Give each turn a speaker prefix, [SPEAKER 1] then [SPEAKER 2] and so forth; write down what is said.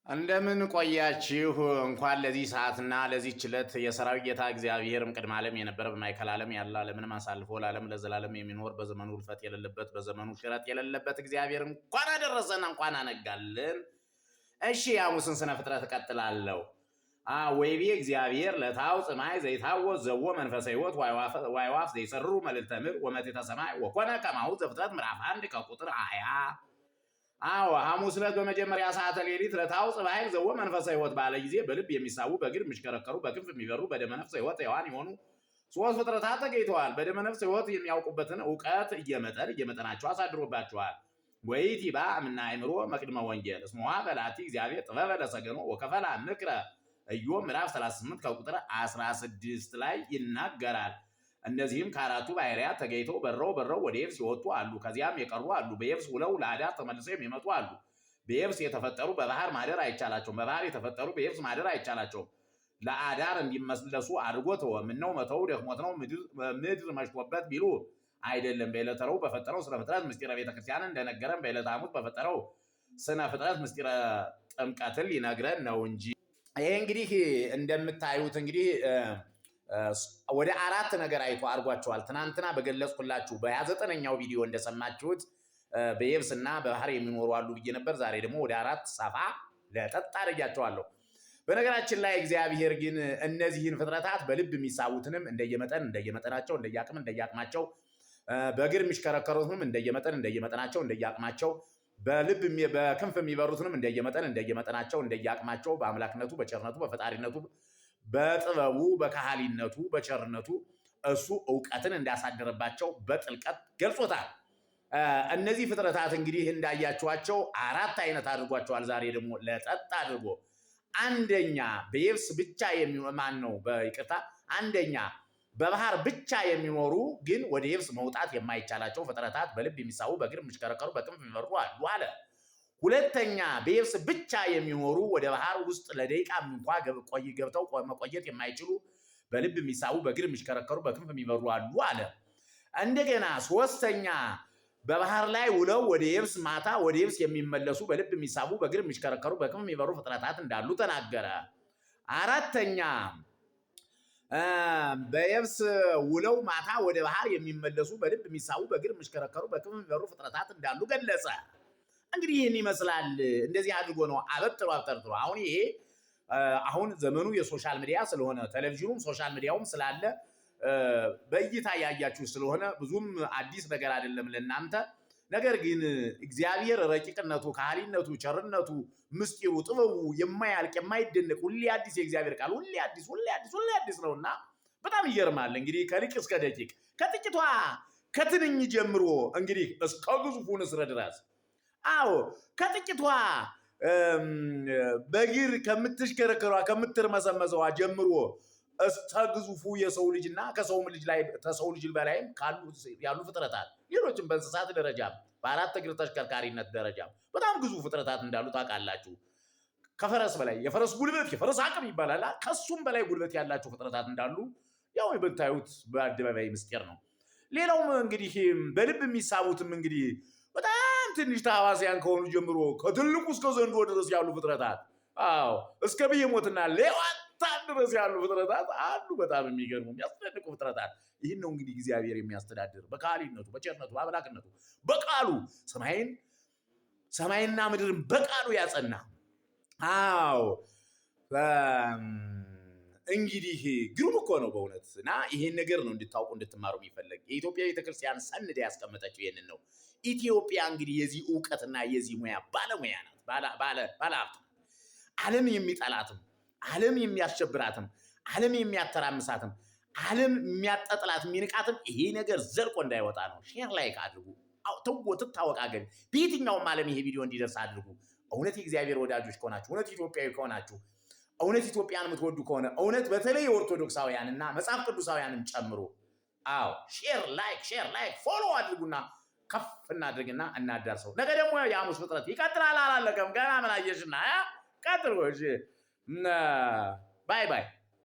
[SPEAKER 1] እንደምን ቆያችሁ? እንኳን ለዚህ ሰዓትና ለዚህ ችለት የሰራዊት ጌታ እግዚአብሔርም ቅድመ ዓለም የነበረ በማዕከለ ዓለም ያለ ዓለምንም አሳልፎ ለዓለም ለዘላለም የሚኖር በዘመኑ እልፈት የሌለበት በዘመኑ ሽረት የሌለበት እግዚአብሔር እንኳን አደረሰን እንኳን አነጋልን። እሺ ሐሙስን ስነ ፍጥረት እቀጥላለሁ። ወይቤ እግዚአብሔር ለታውፅ ማይ ዘይታወፅ ዘዎ መንፈሰ ሕይወት ዋይዋፍ ዘይሰሩ መልዕልተ ምድር ወመቴተ ሰማይ ወኮነ ከማሁ ዘፍጥረት ምዕራፍ 1 ከቁጥር 20። ሐሙስ ዕለት በመጀመሪያ ሰዓተ ሌሊት ለታውፅ በኃይል ዘዎ መንፈሰ ሕይወት ባለ ጊዜ በልብ የሚሳቡ በእግር የሚሽከረከሩ በክንፍ የሚበሩ በደመ ነፍስ ሕይወት ሕያዋን የሆኑ ሶስት ፍጥረታት ተገኝተዋል። በደመ ነፍስ ሕይወት የሚያውቁበትን እውቀት እየመጠናቸው አሳድሮባቸዋል። ወይቲባ እምነ አእምሮ መቅድመ ወንጌል እስመዋ በላቲ እግዚአብሔር ጥበበ ለሰገኖ ወከፈላ ምክረ ኢዮብ ምዕራፍ 38 ከቁጥር 16 ላይ ይናገራል። እነዚህም ከአራቱ ባህሪያት ተገኝተው በረው ወደ የብስ የወጡ አሉ። ከዚያም የቀሩ አሉ። በየብስ ውለው ለአዳር ተመልሰው የሚመጡ አሉ። በየብስ የተፈጠሩ በባህር ማደር አይቻላቸውም። በባህር የተፈጠሩ በየብስ ማደር አይቻላቸውም። ለአዳር እንዲመለሱ አድርጎ ተወ። ምነው መተው ደክሞት ነው ምድር መሽቶበት ቢሉ አይደለም። በዕለተ ረቡዕ በፈጠረው ስነ ፍጥረት ምስጢረ ቤተክርስቲያን እንደነገረን በዕለተ ሐሙስ በፈጠረው ስነ ፍጥረት ምስጢረ ጥምቀትን ሊነግረን ነው እንጂ። ይሄ እንግዲህ እንደምታዩት እንግዲህ ወደ አራት ነገር አይቶ አድርጓቸዋል። ትናንትና በገለጽኩላችሁ በ29ኛው ቪዲዮ እንደሰማችሁት በየብስና በባህር የሚኖሩ አሉ ብዬ ነበር። ዛሬ ደግሞ ወደ አራት ሰፋ ለጠጥ አድርጊያቸዋለሁ። በነገራችን ላይ እግዚአብሔር ግን እነዚህን ፍጥረታት በልብ የሚሳቡትንም እንደየመጠናቸው እንደየአቅም እንደየአቅማቸው በእግር የሚሽከረከሩትንም እንደየመጠናቸው እንደየአቅማቸው በልብ በክንፍ የሚበሩትንም እንደየመጠናቸው እንደየአቅማቸው በአምላክነቱ በቸርነቱ በፈጣሪነቱ በጥበቡ በካህሊነቱ በቸርነቱ እሱ ዕውቀትን እንዳሳደረባቸው በጥልቀት ገልጾታል። እነዚህ ፍጥረታት እንግዲህ እንዳያችኋቸው አራት አይነት አድርጓቸዋል። ዛሬ ደግሞ ለጠጥ አድርጎ አንደኛ በየብስ ብቻ አንደኛ በባህር ብቻ የሚኖሩ ግን ወደ የብስ መውጣት የማይቻላቸው ፍጥረታት በልብ የሚሳቡ በእግር የሚሽከረከሩ በክንፍ የሚበሩ አሉ አለ። ሁለተኛ በየብስ ብቻ የሚኖሩ ወደ ባህር ውስጥ ለደቂቃም እንኳ ገብተው መቆየት የማይችሉ በልብ የሚሳቡ በእግር የሚሽከረከሩ በክንፍ የሚበሩ አሉ አለ። እንደገና ሶስተኛ በባህር ላይ ውለው ወደ የብስ ማታ ወደ የብስ የሚመለሱ በልብ የሚሳቡ በእግር የሚሽከረከሩ በክንፍ የሚበሩ ፍጥረታት እንዳሉ ተናገረ። አራተኛ በየብስ ውለው ማታ ወደ ባህር የሚመለሱ በልብ የሚሳቡ በእግር የሚሽከረከሩ በክንፍ የሚበሩ ፍጥረታት እንዳሉ ገለጸ። እንግዲህ ይህን ይመስላል። እንደዚህ አድርጎ ነው አበጥሮ አሁን ዘመኑ የሶሻል ሚዲያ ስለሆነ ቴሌቪዥኑም ሶሻል ሚዲያውም ስላለ በእይታ ያያችሁ ስለሆነ ብዙም አዲስ ነገር አይደለም ለእናንተ። ነገር ግን እግዚአብሔር ረቂቅነቱ፣ ካህሊነቱ፣ ቸርነቱ፣ ምስጢሩ፣ ጥበቡ የማያልቅ የማይደነቅ ሁሌ አዲስ የእግዚአብሔር ቃል ሁሌ አዲስ ነውና በጣም ይገርማል። እንግዲህ ከሊቅ እስከ ደቂቅ ከጥቂቷ ከትንኝ ጀምሮ እንግዲህ እስከ ግዙፉ ንስር ድረስ ከጥቂቷ በእግር ከምትሽከረከሯ ከምትርመሰመሰዋ ጀምሮ እስከ ግዙፉ የሰው ልጅና ከሰው ልጅ በላይም ያሉ ፍጥረታት ሌሎችም በእንስሳት ደረጃ በአራት እግር ተሽከርካሪነት ደረጃ በጣም ግዙፍ ፍጥረታት እንዳሉ ታውቃላችሁ። ከፈረስ በላይ የፈረስ ጉልበት የፈረስ አቅም ይባላል። ከሱም በላይ ጉልበት ያላቸው ፍጥረታት እንዳሉ ያው የምታዩት በአደባባይ ምስጢር ነው። ሌላውም እንግዲህ በልብ የሚሳቡትም እንግዲህ በጣም ትንሽ ተሐዋስያን ከሆኑ ጀምሮ ከትልቁ እስከ ዘንዶ ድረስ ያሉ ፍጥረታት እስከ ብየሞትና ሌዋታን ድረስ ያሉ ፍጥረታት አሉ። በጣም የሚገርሙ የሚያስደንቁ ፍጥረታት። ይህን ነው እንግዲህ እግዚአብሔር የሚያስተዳድር በካህሊነቱ በቸርነቱ በአምላክነቱ በቃሉ ሰማይና ምድርን በቃሉ ያጸና። እንግዲህ ግሩም እኮ ነው በእውነት። እና ይሄን ነገር ነው እንድታውቁ እንድትማሩ የሚፈለግ የኢትዮጵያ ቤተክርስቲያን ሰንዳ ያስቀመጠችው ይሄንን ነው። ኢትዮጵያ እንግዲህ የዚህ ዕውቀትና የዚህ ሙያ ባለሙያ ናት፣ ባለሀብት። ዓለም የሚጠላትም ዓለም የሚያስቸብራትም ዓለም የሚያተራምሳትም ዓለም የሚያጠጥላት የሚንቃትም ይሄ ነገር ዘልቆ እንዳይወጣ ነው። ሼር ላይክ አድርጉ፣ ትታወቅ አገር በየትኛውም ዓለም ይሄ ቪዲዮ እንዲደርስ አድርጉ። እውነት የእግዚአብሔር ወዳጆች ከሆናችሁ፣ እውነት ኢትዮጵያዊ ከሆናችሁ፣ እውነት ኢትዮጵያን የምትወዱ ከሆነ እውነት በተለይ የኦርቶዶክሳውያንና መጽሐፍ ቅዱሳውያንን ጨምሮ ሼር ላይክ ፎሎ አድርጉና ከፍ እናድርግና እናዳርሰው። ነገ ደግሞ የሐሙስ ፍጥረት ይቀጥላል። አላለቀም ገና ምን አየሽና ቀጥሎ። ባይ